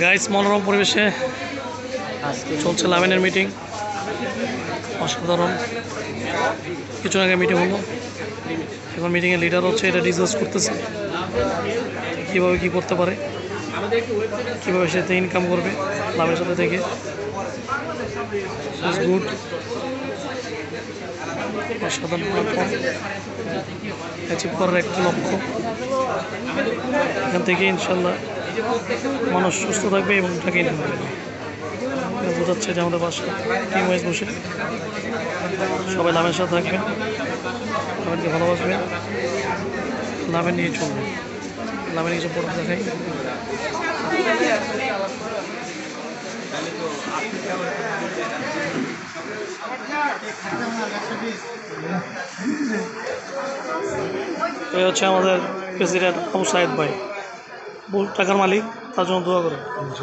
Guys, মনোরম পরিবেশে চলছে লাভেনের মিটিং। অসাধারণ। কিছু আগে মিটিং হলো, এখন মিটিংয়ের লিডার হচ্ছে, এটা ডিসকাস করতেছে কীভাবে কী করতে পারে, কীভাবে সে ইনকাম করবে লাভের সাথে থেকে। গুড, অসাধারণ প্ল্যাটফর্ম অ্যাচিভ করার একটি লক্ষ্য। এখান থেকে ইনশাল্লাহ মানুষ সুস্থ থাকবে এবং টাকা ইনকাম করবে। বোঝাচ্ছে যে আমাদের বাসা টিম ওয়াইজ বসে সবাই লাভের সাথে থাকবেন, লাভেনকে ভালোবাসবেন, লাভের নিয়ে চলবেন। লাভের কিছু পড়তে দেখাই। এই হচ্ছে আমাদের প্রেসিডেন্ট আবু সাইদ ভাই, টাকার মালিক, তার জন্য দোয়া করে।